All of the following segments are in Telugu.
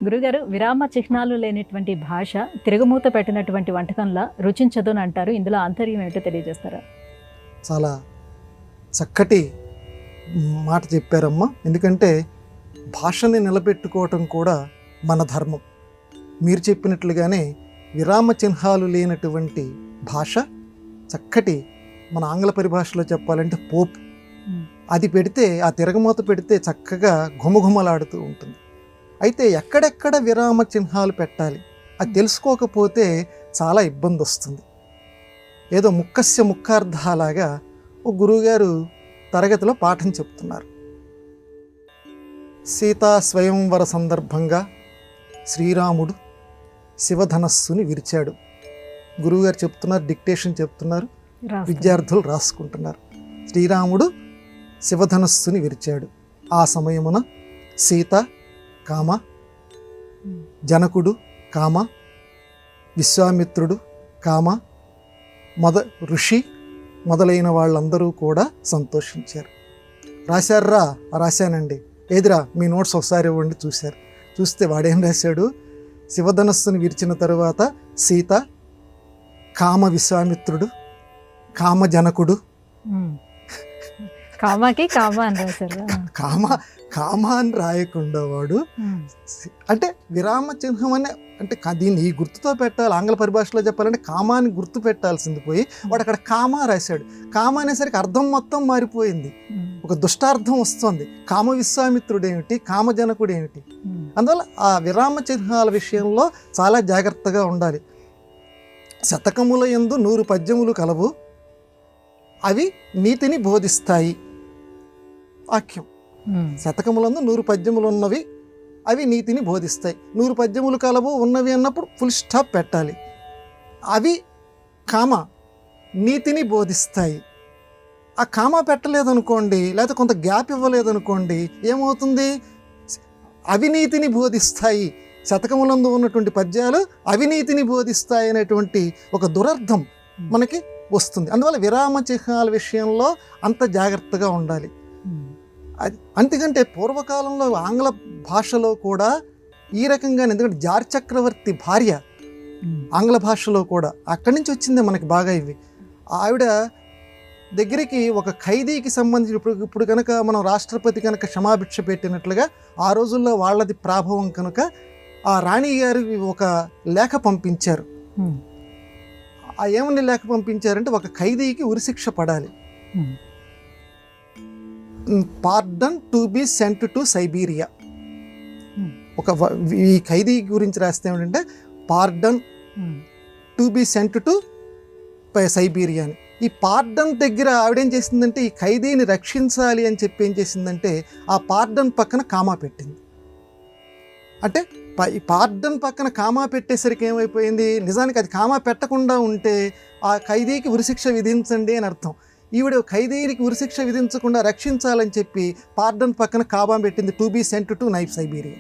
గురుగారు, విరామ చిహ్నాలు లేనటువంటి భాష తిరుగుమూత పెట్టినటువంటి వంటకంలా రుచించదు అని అంటారు. ఇందులో ఆంతర్యం ఏమిటో తెలియజేస్తారా? చాలా చక్కటి మాట చెప్పారమ్మా. ఎందుకంటే భాషని నిలబెట్టుకోవటం కూడా మన ధర్మం. మీరు చెప్పినట్లుగానే విరామ చిహ్నాలు లేనటువంటి భాష చక్కటి, మన ఆంగ్ల పరిభాషలో చెప్పాలంటే పోపు. అది పెడితే, ఆ తిరగమూత పెడితే చక్కగా ఘుమఘుమలాడుతూ ఉంటుంది. అయితే ఎక్కడెక్కడ విరామ చిహ్నాలు పెట్టాలి అది తెలుసుకోకపోతే చాలా ఇబ్బంది వస్తుంది. ఏదో ముక్కస్య ముక్కార్థాలాగా ఒక గురువుగారు తరగతిలో పాఠం చెప్తున్నారు. సీతా స్వయంవర సందర్భంగా శ్రీరాముడు శివధనస్సుని విరిచాడు. గురువుగారు చెప్తున్నారు, డిక్టేషన్ చెప్తున్నారు, విద్యార్థులు రాసుకుంటున్నారు. శ్రీరాముడు శివధనస్సుని విరిచాడు. ఆ సమయమున సీత కామ, జనకుడు కామ, విశ్వామిత్రుడు కామ, ఋషి మొదలైన వాళ్ళందరూ కూడా సంతోషించారు. రాశారా? రాశానండి. ఏదిరా మీ నోట్స్ ఒకసారి ఇవ్వండి. చూస్తే వాడేం రాశాడు? శివధనస్సుని విరిచిన తరువాత సీత, కామ విశ్వామిత్రుడు, కామ జనకుడు, కామాకి కామ అని రాశారు. కామ అని రాయకుండా వాడు అంటే విరామ చిహ్నం అని, అంటే దీన్ని ఈ గుర్తుతో పెట్టాలి. ఆంగ్ల పరిభాషలో చెప్పాలంటే కామాని గుర్తు పెట్టాల్సింది పోయి వాడు అక్కడ కామ రాశాడు. కామ అనేసరికి అర్థం మొత్తం మారిపోయింది. ఒక దుష్టార్థం వస్తుంది. కామ విశ్వామిత్రుడు ఏమిటి, కామజనకుడు ఏమిటి? అందువల్ల ఆ విరామ చిహ్నాల విషయంలో చాలా జాగ్రత్తగా ఉండాలి. శతకముల యందు 100 పద్యములు కలవు, అవి నీతిని బోధిస్తాయి. వాక్యం. శతకములందు 100 పద్యములు ఉన్నవి, అవి నీతిని బోధిస్తాయి. 100 పద్యములు కలవు ఉన్నవి అన్నప్పుడు ఫుల్ స్టాప్ పెట్టాలి. అవి కామ, నీతిని బోధిస్తాయి. ఆ కామ పెట్టలేదనుకోండి, లేకపోతే కొంత గ్యాప్ ఇవ్వలేదనుకోండి, ఏమవుతుంది? అవినీతిని బోధిస్తాయి. శతకములందు ఉన్నటువంటి పద్యాలు అవినీతిని బోధిస్తాయి అనేటువంటి ఒక దురర్థం మనకి వస్తుంది. అందువల్ల విరామ చిహ్నాల విషయంలో అంత జాగ్రత్తగా ఉండాలి. అంతకంటే పూర్వకాలంలో ఆంగ్ల భాషలో కూడా ఈ రకంగా, ఎందుకంటే జార్జ్ చక్రవర్తి భార్య ఆంగ్ల భాషలో కూడా అక్కడి నుంచి వచ్చిందే మనకి బాగా. ఇవి ఆవిడ దగ్గరికి ఒక ఖైదీకి సంబంధించి, ఇప్పుడు కనుక మనం రాష్ట్రపతి కనుక క్షమాభిక్ష పెట్టినట్లుగా ఆ రోజుల్లో వాళ్ళది ప్రాభవం కనుక ఆ రాణి గారు ఒక లేఖ పంపించారు. ఏమని లేఖ పంపించారంటే, ఒక ఖైదీకి ఉరిశిక్ష పడాలి, pardon to be sent to Siberia. ఈ ఖైదీ గురించి రాస్తే ఏమిటంటే pardon to be sent to Siberia అని. ఈ పార్డన్ దగ్గర ఆవిడేం చేసిందంటే, ఈ ఖైదీని రక్షించాలి అని చెప్పి ఏం చేసిందంటే, ఆ పార్డన్ పక్కన కామా పెట్టింది. అంటే ఈ పార్డన్ పక్కన కామా పెట్టేసరికి ఏమైపోయింది? నిజానికి అది కామా పెట్టకుండా ఉంటే ఆ ఖైదీకి ఉరిశిక్ష విధించండి అని అర్థం. ఈవిడ ఖైదీకి ఉరిశిక్ష విధించకుండా రక్షించాలని చెప్పి పార్డన్ పక్కన కామా పెట్టింది. To be sent to Siberia,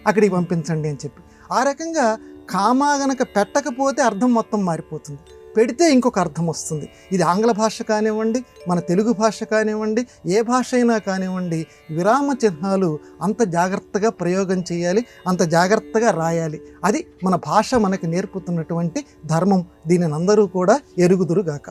అక్కడికి పంపించండి అని చెప్పి. ఆ రకంగా కామా గనక పెట్టకపోతే అర్థం మొత్తం మారిపోతుంది, పెడితే ఇంకొక అర్థం వస్తుంది. ఇది ఆంగ్ల భాష కానివ్వండి, మన తెలుగు భాష కానివ్వండి, ఏ భాష అయినా కానివ్వండి, విరామ చిహ్నాలు అంత జాగ్రత్తగా ప్రయోగం చేయాలి, అంత జాగ్రత్తగా రాయాలి. అది మన భాష మనకి నేర్పుతున్నటువంటి ధర్మం. దీనిని అందరూ కూడా ఎరుగుదురుగాక.